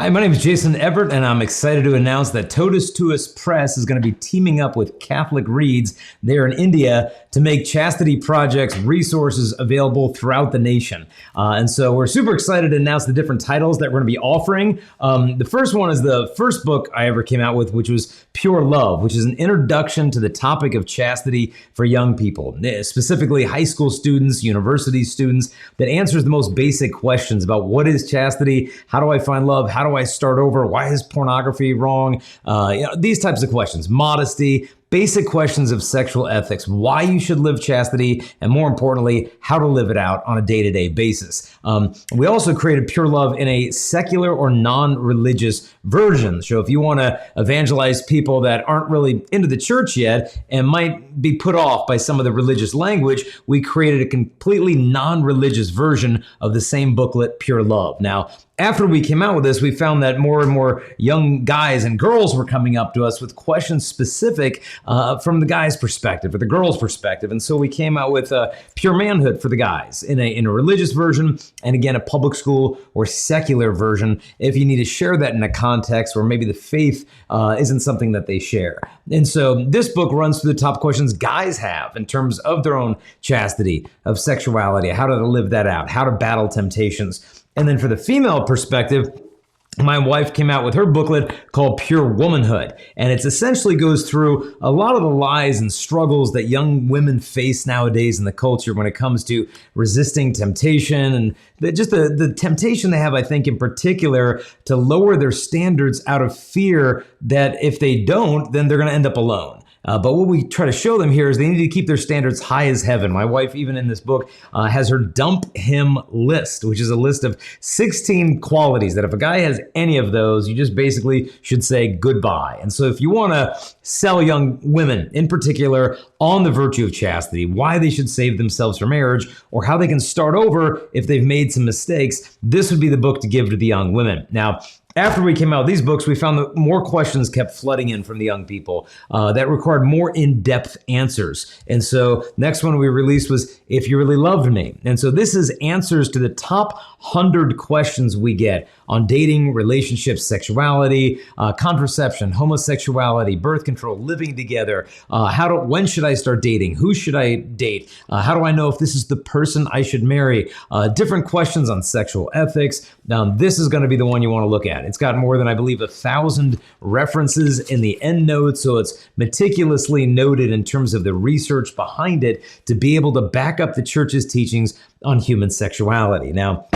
Hi, my name is Jason Evert, and I'm excited to announce that Totus Tuus Press is going to be teaming up with Catholic Reads there in India to make Chastity Project's resources available throughout the nation. And so we're super excited to announce the different titles that we're going to be offering. The first one is the first book I ever came out with, which was Pure Love, which is an introduction to the topic of chastity for young people, specifically high school students, university students, that answers the most basic questions about what is chastity, how do I find love, how do I start over, why is pornography wrong, these types of questions, modesty, basic questions of sexual ethics, why you should live chastity, and more importantly, how to live it out on a day-to-day basis. We also created Pure Love in a secular or non-religious version. So if you want to evangelize people that aren't really into the church yet and might be put off by some of the religious language, we created a completely non-religious version of the same booklet, Pure Love. Now, after we came out with this, we found that more and more young guys and girls were coming up to us with questions specific from the guy's perspective or the girl's perspective. And so we came out with Pure Manhood for the guys in a religious version, and again, a public school or secular version if you need to share that in a context where maybe the faith isn't something that they share. And so this book runs through the top questions guys have in terms of their own chastity, of sexuality, how to live that out, how to battle temptations. And then for the female perspective, my wife came out with her booklet called Pure Womanhood. And it essentially goes through a lot of the lies and struggles that young women face nowadays in the culture when it comes to resisting temptation and the temptation they have, I think, in particular, to lower their standards out of fear that if they don't, then they're going to end up alone. But what we try to show them here is they need to keep their standards high as heaven. My wife, even in this book, has her dump him list, which is a list of 16 qualities that if a guy has any of those, you just basically should say goodbye. And so if you want to sell young women in particular on the virtue of chastity, why they should save themselves for marriage, or how they can start over if they've made some mistakes, this would be the book to give to the young women. Now, after we came out with these books, we found that more questions kept flooding in from the young people that required more in-depth answers. And so next one we released was If You Really Loved Me. And so this is answers to the top 100 questions we get on dating, relationships, sexuality, contraception, homosexuality, birth control, living together, when should I start dating, who should I date, how do I know if this is the person I should marry, different questions on sexual ethics. This is going to be the one you want to look at. It's got more than, I believe, 1,000 references in the end notes, so it's meticulously noted in terms of the research behind it to be able to back up the church's teachings on human sexuality. Now,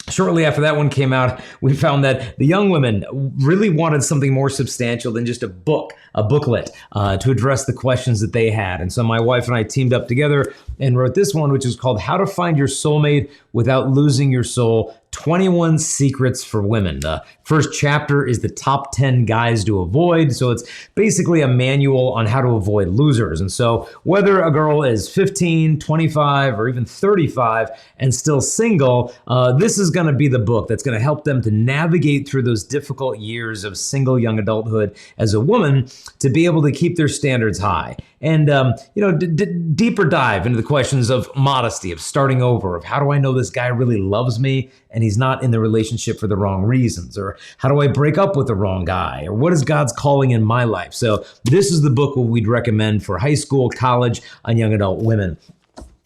shortly after that one came out, we found that the young women really wanted something more substantial than just a booklet to address the questions that they had. And so my wife and I teamed up together and wrote this one, which is called How to Find Your Soulmate Without Losing Your Soul, 21 Secrets for Women. The first chapter is the top 10 guys to avoid. So it's basically a manual on how to avoid losers. And so whether a girl is 15, 25, or even 35 and still single, this is going to be the book that's going to help them to navigate through those difficult years of single young adulthood as a woman to be able to keep their standards high. And, deeper dive into the questions of modesty, of starting over, of how do I know this guy really loves me and he's not in the relationship for the wrong reasons, or how do I break up with the wrong guy, or what is God's calling in my life? So this is the book we'd recommend for high school, college, and young adult women.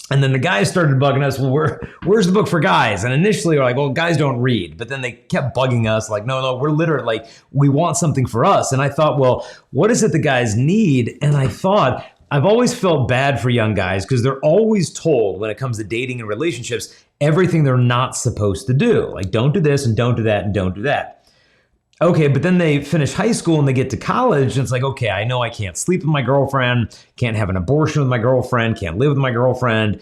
And then the guys started bugging us, well, where's the book for guys? And initially we're like, well, guys don't read. But then they kept bugging us like, no, we're literally like, we want something for us. And I thought, well, what is it the guys need? And I thought, I've always felt bad for young guys because they're always told when it comes to dating and relationships, everything they're not supposed to do. Like, don't do this and don't do that and don't do that. Okay, but then they finish high school and they get to college and it's like, okay, I know I can't sleep with my girlfriend, can't have an abortion with my girlfriend, can't live with my girlfriend.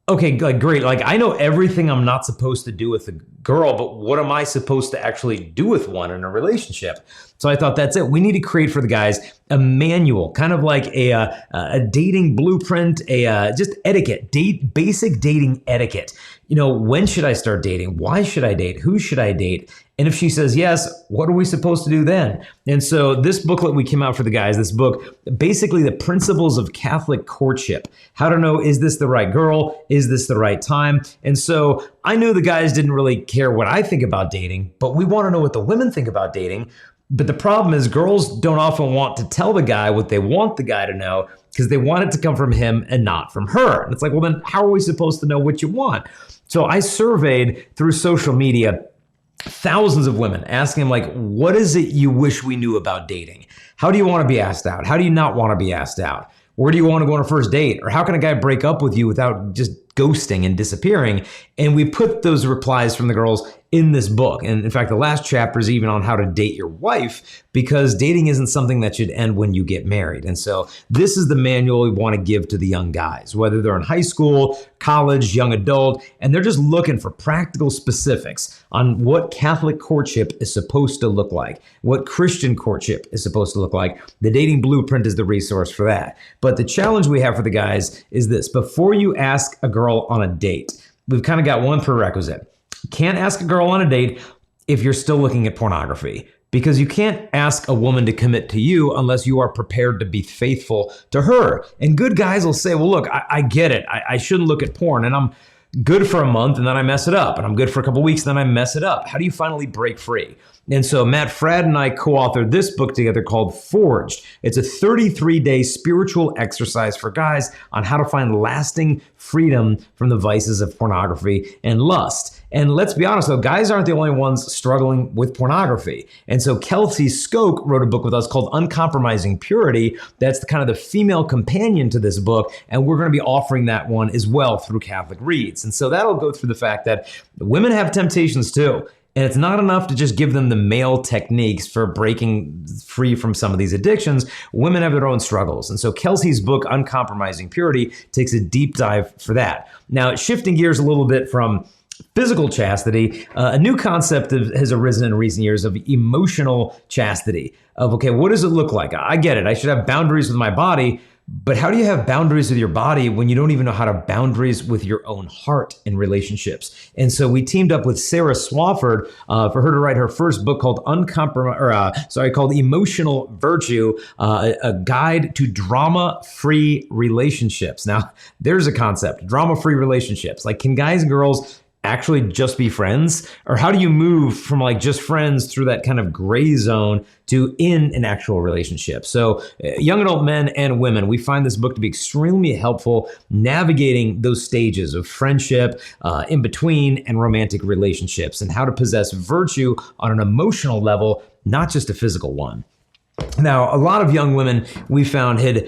Okay, like great. Like I know everything I'm not supposed to do with a girl, but what am I supposed to actually do with one in a relationship? So I thought that's it. We need to create for the guys a manual, kind of like a dating blueprint, just etiquette, basic dating etiquette. When should I start dating? Why should I date? Who should I date? And if she says yes, what are we supposed to do then? And so this booklet we came out for the guys, this book, basically the principles of Catholic courtship. How to know, is this the right girl? Is this the right time? And so I knew the guys didn't really care what I think about dating, but we want to know what the women think about dating. But the problem is girls don't often want to tell the guy what they want the guy to know because they want it to come from him and not from her. And it's like, well, then how are we supposed to know what you want? So I surveyed through social media thousands of women, asking them, like, what is it you wish we knew about dating? How do you want to be asked out? How do you not want to be asked out? Where do you want to go on a first date? Or how can a guy break up with you without just ghosting and disappearing? And we put those replies from the girls in this book. And in fact, the last chapter is even on how to date your wife, because dating isn't something that should end when you get married. And so this is the manual we want to give to the young guys, whether they're in high school, college, young adult, and they're just looking for practical specifics on what Catholic courtship is supposed to look like, what Christian courtship is supposed to look like. The Dating Blueprint is the resource for that. But the challenge we have for the guys is this: before you ask a girl on a date, we've kind of got one prerequisite. You can't ask a girl on a date if you're still looking at pornography, because you can't ask a woman to commit to you unless you are prepared to be faithful to her. And good guys will say, well, look, I get it. I shouldn't look at porn, and I'm good for a month and then I mess it up, and I'm good for a couple weeks and then I mess it up. How do you finally break free? And so Matt Fradd and I co-authored this book together called Forged. It's a 33-day spiritual exercise for guys on how to find lasting freedom from the vices of pornography and lust. And let's be honest, though, guys aren't the only ones struggling with pornography. And so Kelsey Skoke wrote a book with us called Uncompromising Purity. That's the kind of the female companion to this book. And we're going to be offering that one as well through Catholic Reads. And so that'll go through the fact that women have temptations too. And it's not enough to just give them the male techniques for breaking free from some of these addictions. Women have their own struggles. And so Kelsey's book, Uncompromising Purity, takes a deep dive for that. Now, shifting gears a little bit from physical chastity, a new concept has arisen in recent years of emotional chastity. Of, okay, what does it look like? I get it. I should have boundaries with my body. But how do you have boundaries with your body when you don't even know how to have boundaries with your own heart in relationships? And so we teamed up with Sarah Swafford for her to write her first book called called Emotional Virtue, a guide to drama-free relationships. Now, there's a concept, drama-free relationships. Like, can guys and girls actually just be friends? Or how do you move from like just friends through that kind of gray zone to in an actual relationship? So young adult men and women, we find this book to be extremely helpful navigating those stages of friendship, in between, and romantic relationships, and how to possess virtue on an emotional level, not just a physical one. Now, a lot of young women we found had,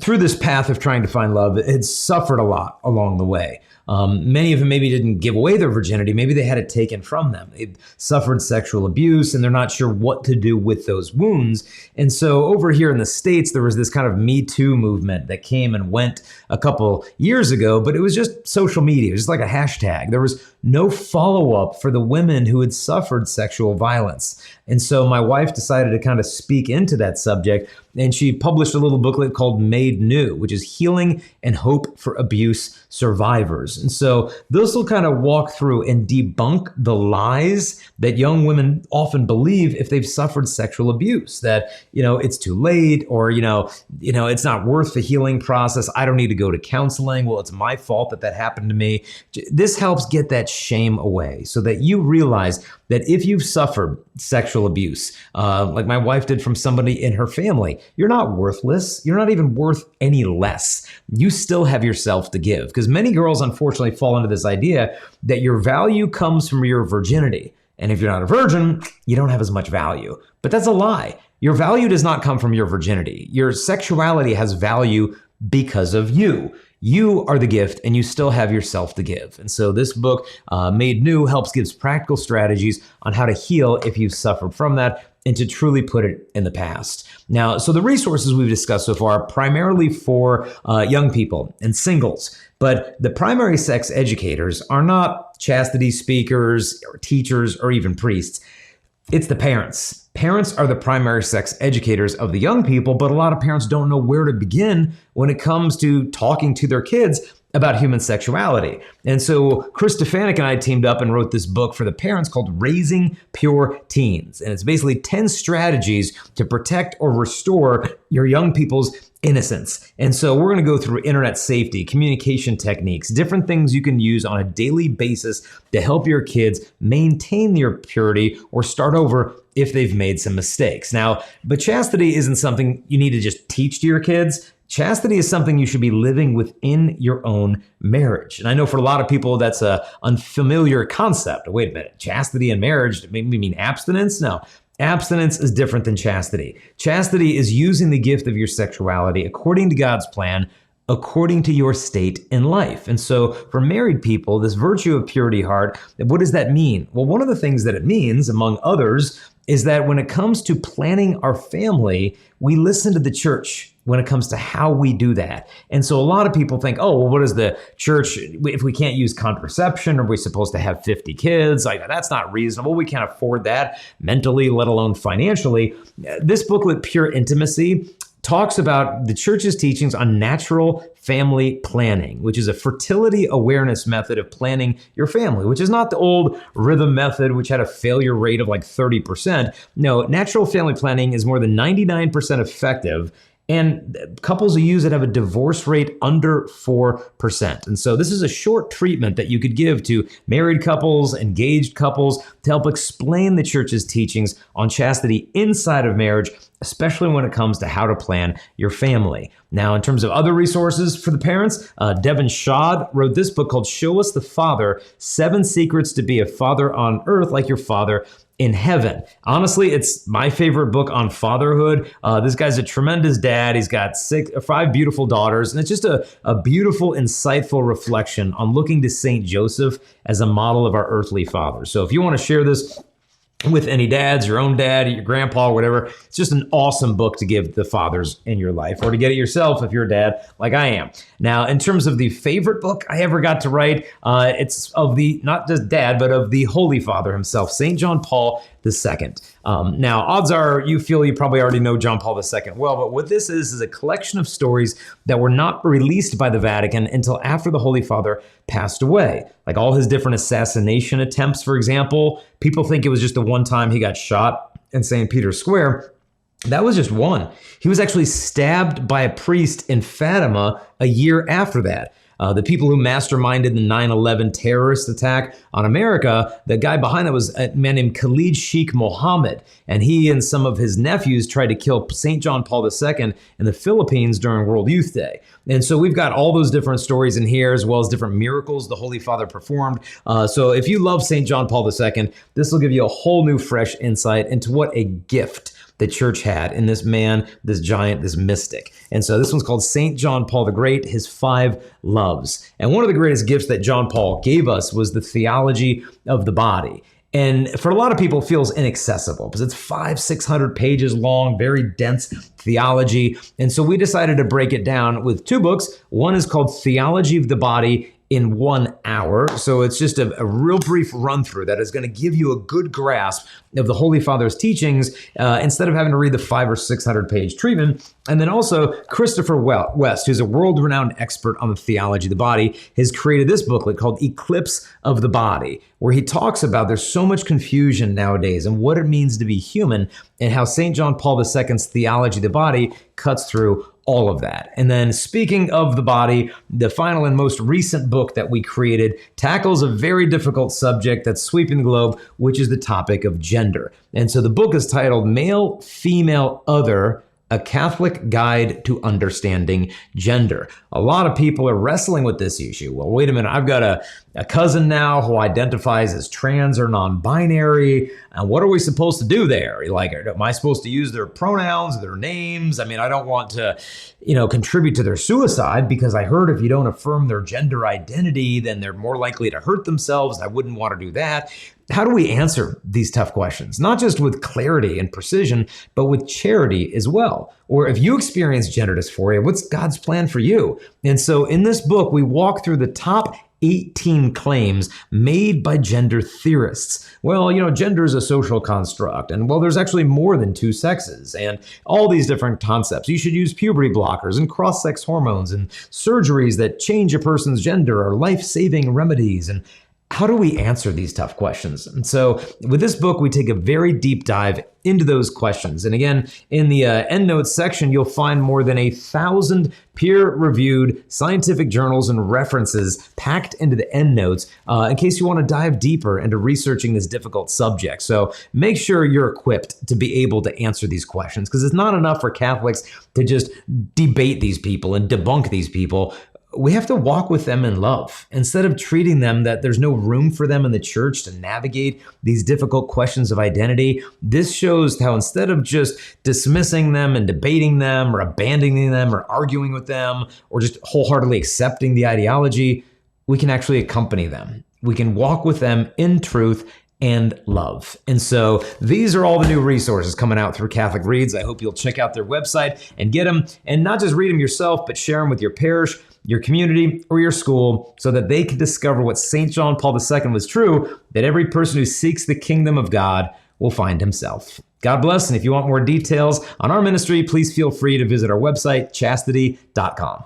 through this path of trying to find love, had suffered a lot along the way. Many of them maybe didn't give away their virginity. Maybe they had it taken from them. They suffered sexual abuse and they're not sure what to do with those wounds. And so over here in the States, there was this kind of Me Too movement that came and went a couple years ago, but it was just social media. It was just like a hashtag. There was no follow-up for the women who had suffered sexual violence. And so my wife decided to kind of speak into that subject, and she published a little booklet called Made New, which is Healing and Hope for Abuse Survivors. And so this will kind of walk through and debunk the lies that young women often believe if they've suffered sexual abuse, that, it's too late, or, it's not worth the healing process. I don't need to go to counseling. Well, it's my fault that happened to me. This helps get that shame away so that you realize that if you've suffered sexual abuse, like my wife did from somebody in her family, you're not worthless. You're not even worth any less. You still have yourself to give. Because many girls, unfortunately, fall into this idea that your value comes from your virginity. And if you're not a virgin, you don't have as much value. But that's a lie. Your value does not come from your virginity. Your sexuality has value because of you. You are the gift, and you still have yourself to give. And so this book, Made New, gives practical strategies on how to heal if you've suffered from that and to truly put it in the past. Now, so the resources we've discussed so far are primarily for young people and singles, but the primary sex educators are not chastity speakers or teachers or even priests. It's the parents. Parents are the primary sex educators of the young people, but a lot of parents don't know where to begin when it comes to talking to their kids about human sexuality. And so Chris Stefanik and I teamed up and wrote this book for the parents called Raising Pure Teens. And it's basically 10 strategies to protect or restore your young people's innocence. And so we're going to go through internet safety, communication techniques, different things you can use on a daily basis to help your kids maintain their purity or start over if they've made some mistakes. Now, but chastity isn't something you need to just teach to your kids. Chastity is something you should be living within your own marriage. And I know for a lot of people, that's an unfamiliar concept. Wait a minute, chastity and marriage, maybe mean abstinence? No. Abstinence is different than chastity. Chastity is using the gift of your sexuality according to God's plan, according to your state in life. And so for married people, this virtue of purity heart, what does that mean? Well, one of the things that it means, among others, is that when it comes to planning our family, we listen to the church when it comes to how we do that. And so a lot of people think, oh, well, what is the church, if we can't use contraception, are we supposed to have 50 kids? Like, that's not reasonable. We can't afford that mentally, let alone financially. This booklet, Pure Intimacy, talks about the church's teachings on natural family planning, which is a fertility awareness method of planning your family, which is not the old rhythm method, which had a failure rate of like 30%. No, natural family planning is more than 99% effective. And couples who use it have a divorce rate under 4%. And so this is a short treatment that you could give to married couples, engaged couples, to help explain the church's teachings on chastity inside of marriage, especially when it comes to how to plan your family. Now, in terms of other resources for the parents, Devin Shad wrote this book called Show Us the Father, 7 Secrets to Be a Father on Earth Like Your Father in Heaven. Honestly, it's my favorite book on fatherhood. This guy's a tremendous dad. He's got 5 beautiful daughters, and it's just a beautiful, insightful reflection on looking to Saint Joseph as a model of our earthly father. So if you want to share this with any dads, your own dad, your grandpa, whatever, it's just an awesome book to give the fathers in your life, or to get it yourself if you're a dad like I am. Now, in terms of the favorite book I ever got to write, it's of the, not just dad, but of the Holy Father himself, St. John Paul II. Now, odds are you feel you probably already know John Paul II well, but what this is a collection of stories that were not released by the Vatican until after the Holy Father passed away. Like all his different assassination attempts, for example. People think it was just the one time he got shot in St. Peter's Square. That was just one. He was actually stabbed by a priest in Fatima a year after that. The people who masterminded the 9/11 terrorist attack on America, the guy behind that was a man named Khalid Sheikh Mohammed. And he and some of his nephews tried to kill St. John Paul II in the Philippines during World Youth Day. And so we've got all those different stories in here, as well as different miracles the Holy Father performed. So if you love St. John Paul II, this will give you a whole new fresh insight into what a gift the church had in this man, this giant, this mystic. And so this one's called St. John Paul the Great, His 5 Loves. And one of the greatest gifts that John Paul gave us was the theology of the body. And for a lot of people, it feels inaccessible because it's 500-600 pages long, very dense theology. And so we decided to break it down with 2 books. One is called Theology of the Body in 1 hour. So it's just a real brief run through that is going to give you a good grasp of the Holy Father's teachings instead of having to read the 500 or 600 page treatment. And then also Christopher West, who's a world-renowned expert on the theology of the body, has created this booklet called Eclipse of the Body, where he talks about there's so much confusion nowadays and what it means to be human, and how St. John Paul II's theology of the body cuts through all of that. And then speaking of the body, the final and most recent book that we created tackles a very difficult subject that's sweeping the globe, which is the topic of gender. And so the book is titled Male, Female, Other, A Catholic Guide to Understanding Gender. A lot of people are wrestling with this issue. Well, wait a minute, I've got a cousin now who identifies as trans or non-binary. And what are we supposed to do there? Like, am I supposed to use their pronouns, their names? I mean, I don't want to, contribute to their suicide, because I heard if you don't affirm their gender identity, then they're more likely to hurt themselves. I wouldn't want to do that. How do we answer these tough questions? Not just with clarity and precision, but with charity as well. Or if you experience gender dysphoria, what's God's plan for you? And so in this book, we walk through the top 18 claims made by gender theorists. Well, gender is a social construct, and there's actually more than two sexes, and all these different concepts. You should use puberty blockers and cross-sex hormones, and surgeries that change a person's gender are life-saving remedies. And how do we answer these tough questions? And so with this book, we take a very deep dive into those questions. And again, in the endnotes section, you'll find more than 1,000 peer-reviewed scientific journals and references packed into the endnotes in case you want to dive deeper into researching this difficult subject. So make sure you're equipped to be able to answer these questions, because it's not enough for Catholics to just debate these people and debunk these people. We have to walk with them in love. Instead of treating them that there's no room for them in the church to navigate these difficult questions of identity, this shows how instead of just dismissing them and debating them or abandoning them or arguing with them or just wholeheartedly accepting the ideology, we can actually accompany them. We can walk with them in truth and love. And so these are all the new resources coming out through Catholic Reads. I hope you'll check out their website and get them, and not just read them yourself, but share them with your parish, your community, or your school, so that they can discover what St. John Paul II was true, that every person who seeks the kingdom of God will find himself. God bless, and if you want more details on our ministry, please feel free to visit our website, chastity.com.